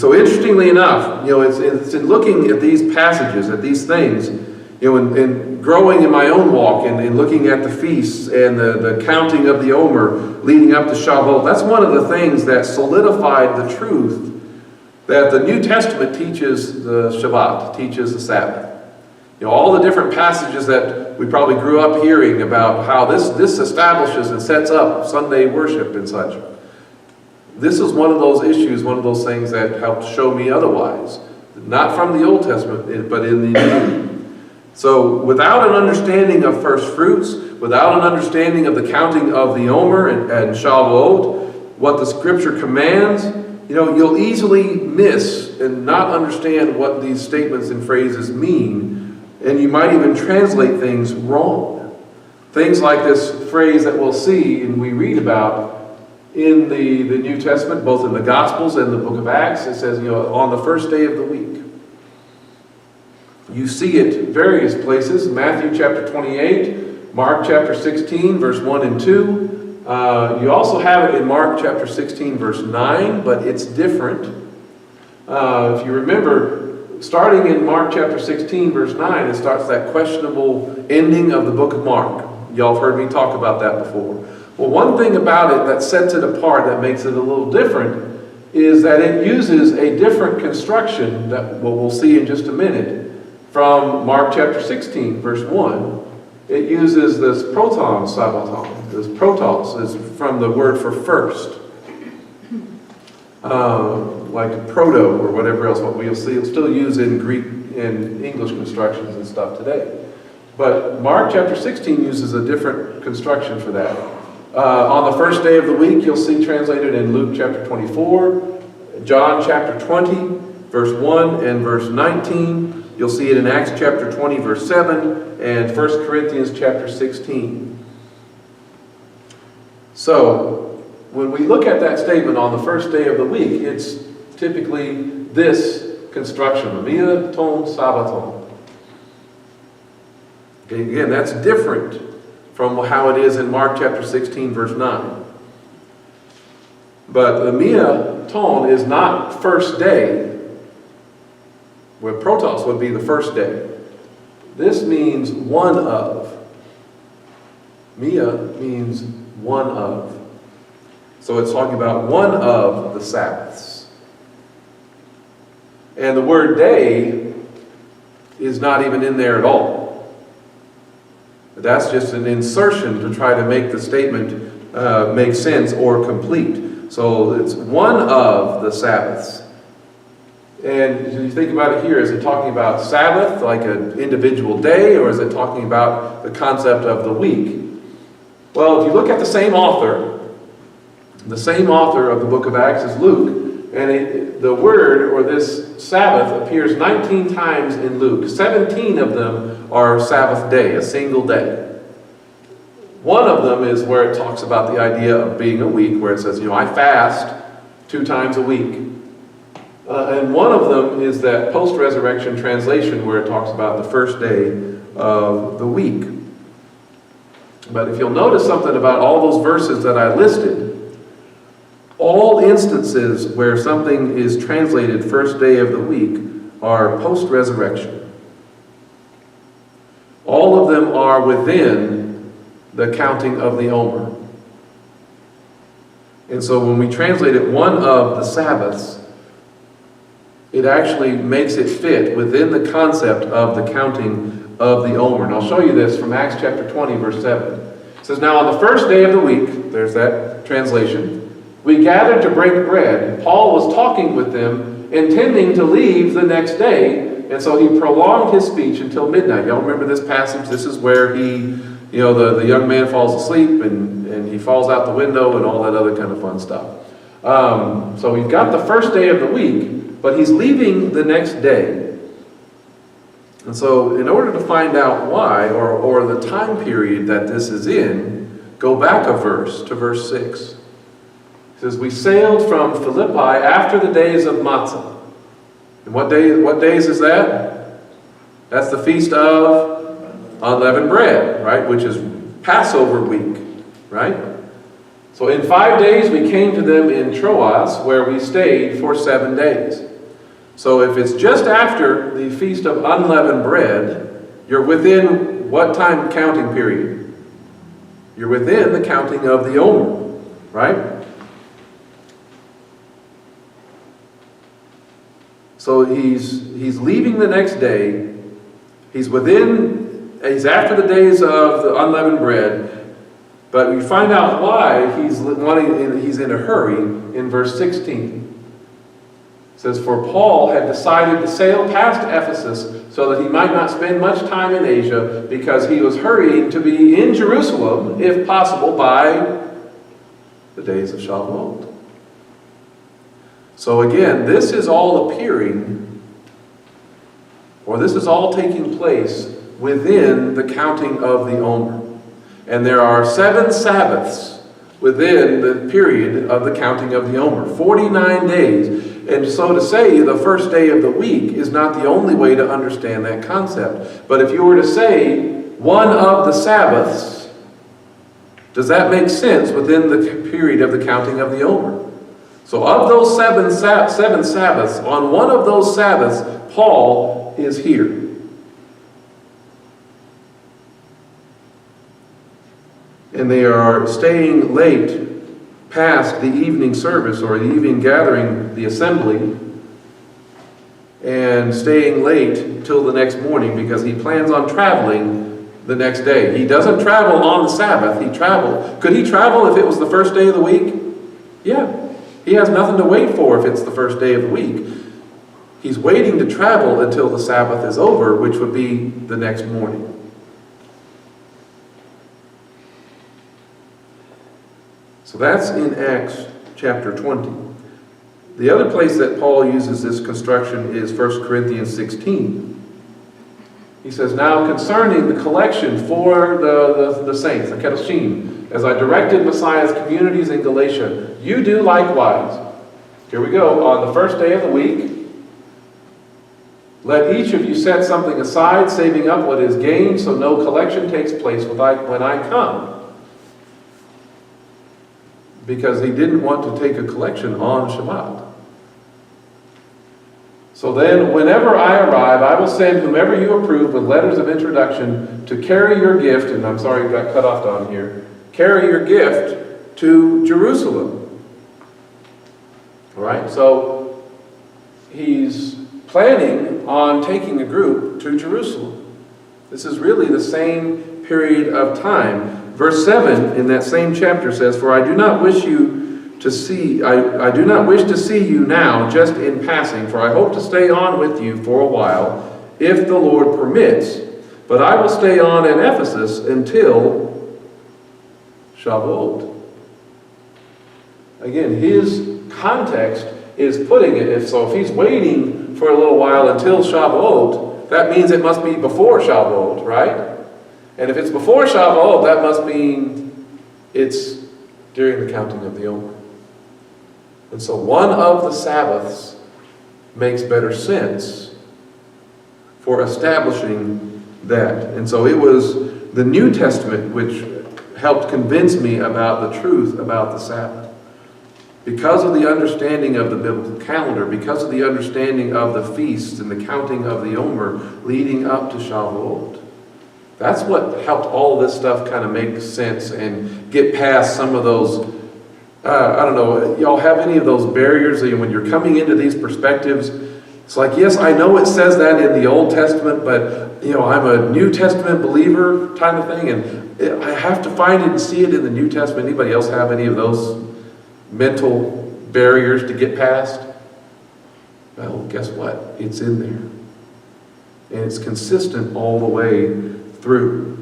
And so interestingly enough, it's in looking at these passages, at these things, and growing in my own walk and looking at the feasts and the counting of the Omer leading up to Shavuot, that's one of the things that solidified the truth that the New Testament teaches the Shabbat, teaches the Sabbath. All the different passages that we probably grew up hearing about how this establishes and sets up Sunday worship and such. This is one of those issues, one of those things that helped show me otherwise. Not from the Old Testament, but in the New. So without an understanding of first fruits, without an understanding of the counting of the Omer and Shavuot, what the Scripture commands, you'll easily miss and not understand what these statements and phrases mean, and you might even translate things wrong. Things like this phrase that we'll see and we read about in the New Testament, both in the Gospels and the book of Acts. It says, on the first day of the week. You see it various places. Matthew chapter 28, Mark chapter 16, verse 1 and 2. You also have it in Mark chapter 16, verse 9, but it's different. If you remember, starting in Mark chapter 16, verse 9, it starts that questionable ending of the book of Mark. Y'all have heard me talk about that before. Well, one thing about it that sets it apart, that makes it a little different, is that it uses a different construction that we'll see in just a minute from Mark chapter 16, verse 1. It uses this proton sabbaton. This protos is from the word for first. Like proto or whatever else, what we'll see, it's still used in Greek and English constructions and stuff today. But Mark chapter 16 uses a different construction for that. On the first day of the week, you'll see translated in Luke chapter 24, John chapter 20, verse 1 and verse 19. You'll see it in Acts chapter 20, verse 7, and 1 Corinthians chapter 16. So, when we look at that statement on the first day of the week, it's typically this construction, Mia ton Sabbaton. Okay, again, that's different from how it is in Mark chapter 16, verse 9. But the Mia ton is not first day, where protos would be the first day. This means one of. Mia means one of. So it's talking about one of the Sabbaths. And the word day is not even in there at all. That's just an insertion to try to make the statement make sense or complete. So it's one of the Sabbaths. And you think about it here, is it talking about Sabbath, like an individual day, or is it talking about the concept of the week? Well, if you look at the same author of the book of Acts is Luke, and the word, or this Sabbath, appears 19 times in Luke. 17 of them are Sabbath day, a single day. One of them is where it talks about the idea of being a week, where it says, I fast 2 times a week. And one of them is that post-resurrection translation where it talks about the first day of the week. But if you'll notice something about all those verses that I listed, all instances where something is translated first day of the week are post-resurrection. All of them are within the counting of the Omer. And so when we translate it one of the Sabbaths, it actually makes it fit within the concept of the counting of the Omer. And I'll show you this from Acts chapter 20, verse 7. It says, "Now on the first day of the week," there's that translation, "we gathered to break bread. Paul was talking with them, intending to leave the next day, and so he prolonged his speech until midnight." Y'all remember this passage? This is where he, the young man falls asleep, and he falls out the window and all that other kind of fun stuff. So we've got the first day of the week, but he's leaving the next day. And so in order to find out why, or the time period that this is in, go back a verse to verse 6. It says, "We sailed from Philippi after the days of Matzah." And what days is that? That's the feast of unleavened bread, right? Which is Passover week, right? So in 5 days we came to them in Troas, where we stayed for 7 days. So if it's just after the Feast of Unleavened Bread, you're within what time counting period? You're within the counting of the Omer, right? So he's leaving the next day. He's after the days of the unleavened bread, but we find out why he's in a hurry in verse 16. It says, "For Paul had decided to sail past Ephesus so that he might not spend much time in Asia, because he was hurrying to be in Jerusalem, if possible, by the days of Shavuot." So again, this is all appearing, or this is all taking place within the counting of the Omer. And there are 7 Sabbaths within the period of the counting of the Omer, 49 days. And so to say the first day of the week is not the only way to understand that concept. But if you were to say one of the Sabbaths, does that make sense within the period of the counting of the Omer? So of those seven Sabbaths, on one of those Sabbaths, Paul is here. And they are staying late past the evening service, or the evening gathering, the assembly, and staying late till the next morning because he plans on traveling the next day. He doesn't travel on the Sabbath. Could he travel if it was the first day of the week? Yeah. He has nothing to wait for if it's the first day of the week. He's waiting to travel until the Sabbath is over, which would be the next morning. So that's in Acts chapter 20. The other place that Paul uses this construction is 1 Corinthians 16. He says, "Now concerning the collection for the saints, the Kedoshim, as I directed Messiah's communities in Galatia, you do likewise." Here we go. "On the first day of the week, let each of you set something aside, saving up what is gained, so no collection takes place when I come." Because he didn't want to take a collection on Shabbat. "So then, whenever I arrive, I will send whomever you approve with letters of introduction to carry your gift," and I'm sorry it got cut off down here, "carry your gift to Jerusalem." All right, so he's planning on taking a group to Jerusalem. This is really the same period of time. Verse 7 in that same chapter says, "For I do not wish to see you now just in passing, for I hope to stay on with you for a while, if the Lord permits. But I will stay on in Ephesus until Shavuot." Again, his context is putting it, if he's waiting for a little while until Shavuot, that means it must be before Shavuot, right? And if it's before Shavuot, that must mean it's during the counting of the Omer. And so one of the Sabbaths makes better sense for establishing that. And so it was the New Testament which helped convince me about the truth about the Sabbath. Because of the understanding of the biblical calendar, because of the understanding of the feasts and the counting of the Omer leading up to Shavuot. That's what helped all this stuff kind of make sense and get past some of those, I don't know, y'all have any of those barriers when you're coming into these perspectives? It's like, yes, I know it says that in the Old Testament, but, I'm a New Testament believer kind of thing, and I have to find it and see it in the New Testament. Anybody else have any of those mental barriers to get past? Well, guess what? It's in there. And it's consistent all the way through.